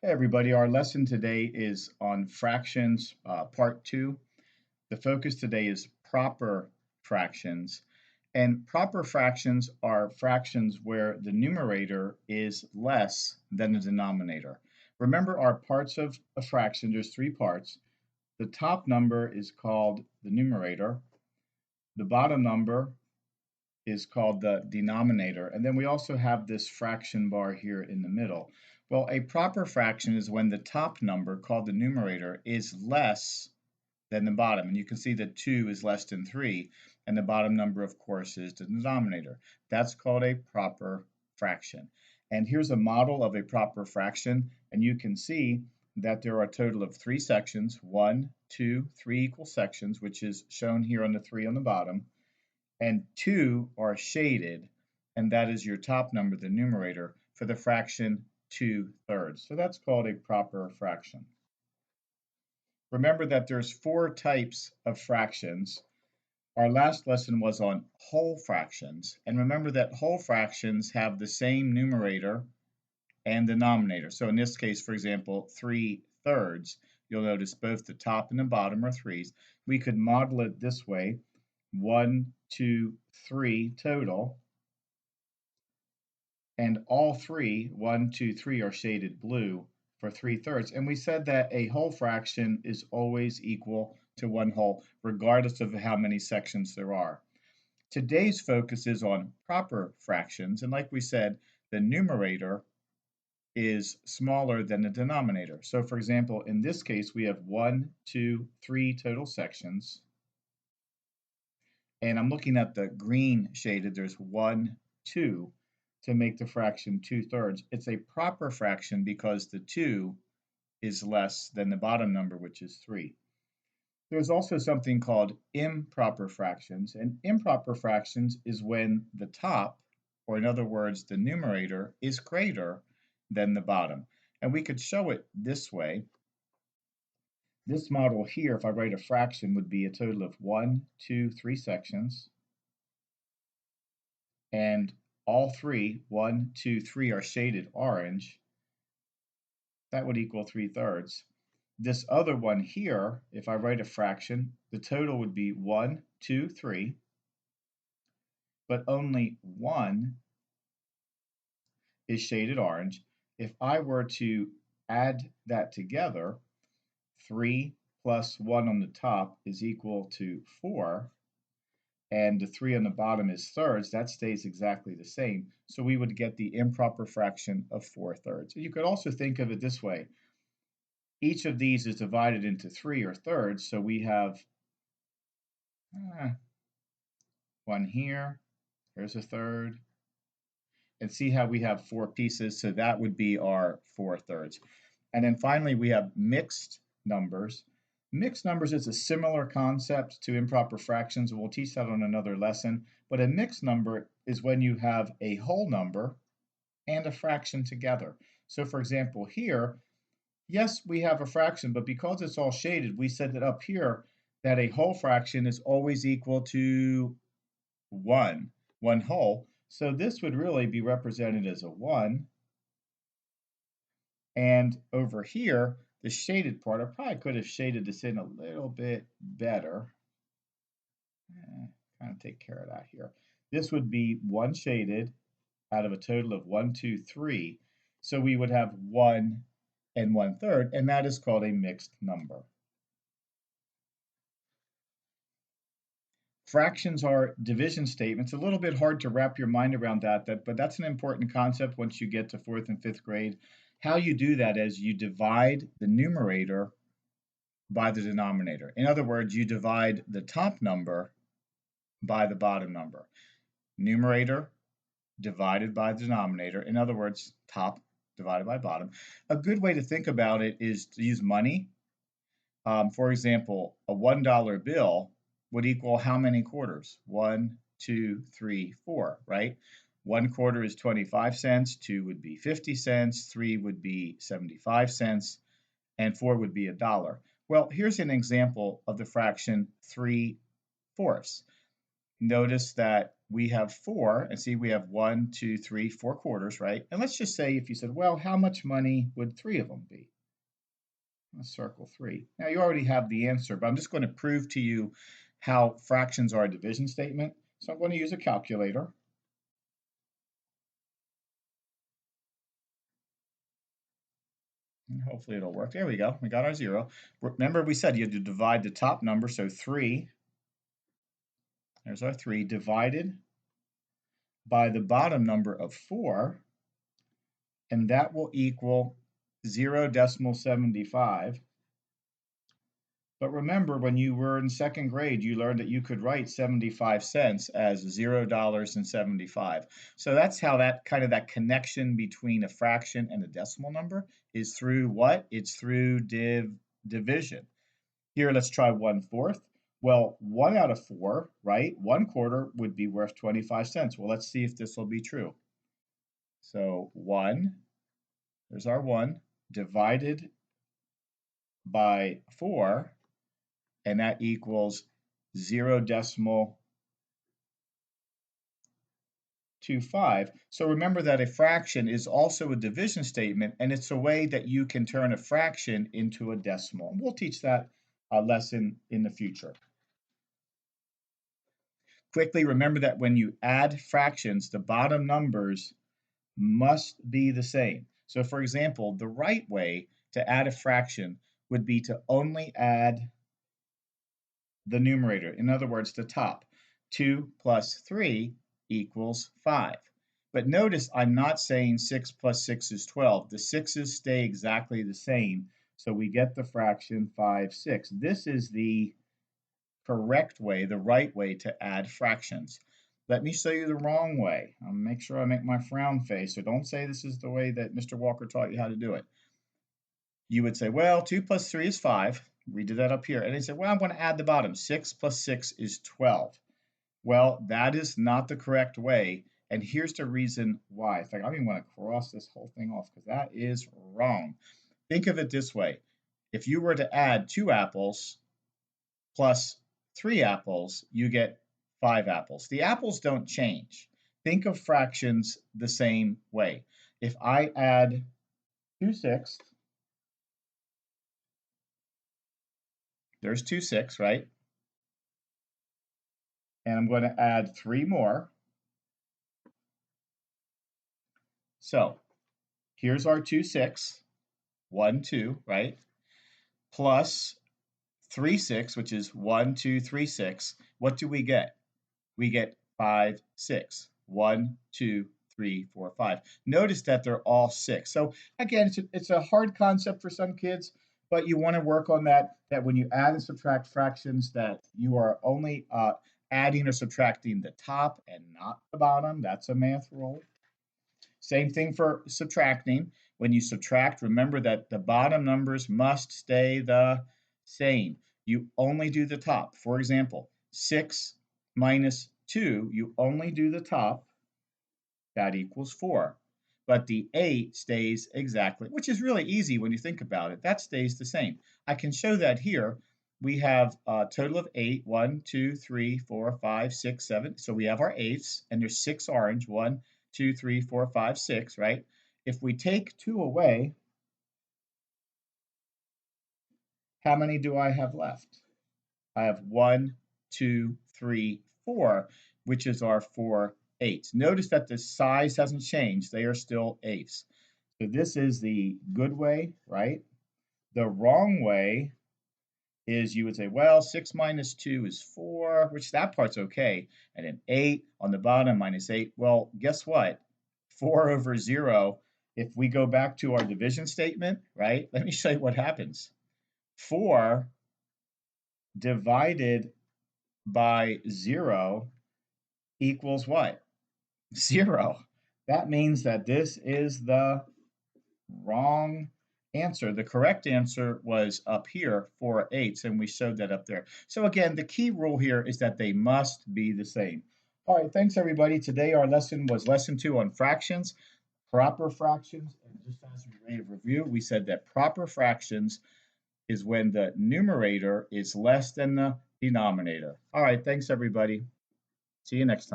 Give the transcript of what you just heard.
Hey everybody, our lesson today is on fractions, part two. The focus today is proper fractions. And proper fractions are fractions where the numerator is less than the denominator. Remember our parts of a fraction, there's three parts. The top number is called the numerator. The bottom number is called the denominator. And then we also have this fraction bar here in the middle. Well, a proper fraction is when the top number, called the numerator, is less than the bottom. And you can see that 2 is less than 3, and the bottom number, of course, is the denominator. That's called a proper fraction. And here's a model of a proper fraction, and you can see that there are a total of 3 sections, 1, 2, 3 equal sections, which is shown here on the 3 on the bottom, and 2 are shaded, and that is your top number, the numerator, for the fraction 2/3. So that's called a proper fraction. Remember that there's 4 types of fractions. Our last lesson was on whole fractions, and remember that whole fractions have the same numerator and denominator. So in this case, for example, 3/3, you'll notice both the top and the bottom are 3's. We could model it this way: 1, 2, 3 total, and all 3, 1, 2, 3, are shaded blue for 3/3. And we said that a whole fraction is always equal to one whole, regardless of how many sections there are. Today's focus is on proper fractions, and like we said, the numerator is smaller than the denominator. So for example, in this case, we have 1, 2, 3 total sections. And I'm looking at the green shaded, there's 1, 2 to make the fraction 2/3. It's a proper fraction because the 2 is less than the bottom number, which is 3. There's also something called improper fractions, and improper fractions is when the top, or in other words, the numerator, is greater than the bottom. And we could show it this way. This model here, if I write a fraction, would be a total of 1, 2, 3 sections, and all 3, 1, 2, 3, are shaded orange. That would equal 3/3. This other one here, if I write a fraction, the total would be 1, 2, 3, but only 1 is shaded orange. If I were to add that together, 3 plus 1 on the top is equal to 4, and the 3 on the bottom is thirds, that stays exactly the same. So we would get the improper fraction of 4/3. You could also think of it this way. Each of these is divided into 3 or thirds, so we have one here, here's a third, and see how we have 4 pieces, so that would be our 4/3. And then finally we have mixed numbers. Mixed numbers is a similar concept to improper fractions, and we'll teach that on another lesson. But a mixed number is when you have a whole number and a fraction together. So for example, here, yes, we have a fraction, but because it's all shaded, we said that up here that a whole fraction is always equal to 1 whole. So this would really be represented as a 1. And over here, the shaded part, I probably could have shaded this in a little bit better. Kind of take care of that here. This would be 1 shaded out of a total of 1, 2, 3. So we would have 1 and 1/3, and that is called a mixed number. Fractions are division statements. A little bit hard to wrap your mind around that, but that's an important concept once you get to 4th and 5th grade. How you do that is you divide the numerator by the denominator. In other words, you divide the top number by the bottom number. Numerator divided by the denominator. In other words, top divided by bottom. A good way to think about it is to use money. For example, a $1 bill would equal how many quarters? 1, 2, 3, 4, right? 1 quarter is 25 cents, 2 would be 50 cents, 3 would be 75 cents, and 4 would be $1. Well, here's an example of the fraction 3/4. notice that we have 4, and see we have 1, 2, 3, 4 quarters, right? And let's just say if you said, well, how much money would 3 of them be? Let's circle 3. Now you already have the answer, but I'm just going to prove to you how fractions are a division statement. So I'm going to use a calculator. And hopefully it'll work. There we go. We got our 0. Remember we said you had to divide the top number, so 3. There's our 3 divided by the bottom number of 4, and that will equal 0.75. But remember, when you were in second grade, you learned that you could write 75 cents as $0.75. So that's how that connection between a fraction and a decimal number is through what? It's through division. Here, let's try 1/4. Well, 1 out of 4, right? 1/4 would be worth 25 cents. Well, let's see if this will be true. So 1, there's our 1, divided by 4, and that equals 0.25. So remember that a fraction is also a division statement, and it's a way that you can turn a fraction into a decimal. And we'll teach that lesson in the future. Quickly, remember that when you add fractions, the bottom numbers must be the same. So for example, the right way to add a fraction would be to only add the numerator, in other words, the top. 2 plus 3 equals 5. But notice I'm not saying 6 plus 6 is 12. The 6's stay exactly the same, so we get the fraction 5/6. This is the correct way, the right way to add fractions. Let me show you the wrong way. I'll make sure I make my frown face, so don't say this is the way that Mr. Walker taught you how to do it. You would say, well, 2 plus 3 is 5. We did that up here. And they said, well, I'm going to add the bottom. 6 plus 6 is 12. Well, that is not the correct way. And here's the reason why. In fact, I don't even want to cross this whole thing off because that is wrong. Think of it this way. If you were to add 2 apples plus 3 apples, you get 5 apples. The apples don't change. Think of fractions the same way. If I add 2/6, there's 2/6, right? And I'm going to add 3 more. So here's our 2/6, 1, 2, right? Plus 3/6, which is 1, 2, 3, 6. What do we get? We get 5, 6. 1, 2, 3, 4, 5. Notice that they're all 6. So again, it's a hard concept for some kids, but you want to work on that when you add and subtract fractions, that you are only adding or subtracting the top and not the bottom. That's a math rule. Same thing for subtracting. When you subtract, remember that the bottom numbers must stay the same. You only do the top. For example, 6 minus 2, you only do the top. That equals 4. But the 8 stays exactly, which is really easy when you think about it. That stays the same. I can show that here. We have a total of 8. 1, 2, 3, 4, 5, 6, 7. So we have our 8s, and there's 6 orange. 1, 2, 3, 4, 5, 6, right? If we take 2 away, how many do I have left? I have 1, 2, 3, 4, which is our 4 8s. Notice that the size hasn't changed. They are still 8s. So this is the good way, right? The wrong way is you would say, well, 6 minus 2 is 4, which that part's okay. And then 8 on the bottom minus 8. Well, guess what? 4 over 0, if we go back to our division statement, right? Let me show you what happens. 4 divided by 0 equals what? 0. That means that this is the wrong answer. The correct answer was up here, 4 8s, and we showed that up there. So again, the key rule here is that they must be the same. All right, thanks everybody. Today our lesson was lesson 2 on fractions, proper fractions, and just as a way of review, we said that proper fractions is when the numerator is less than the denominator. All right, thanks everybody. See you next time.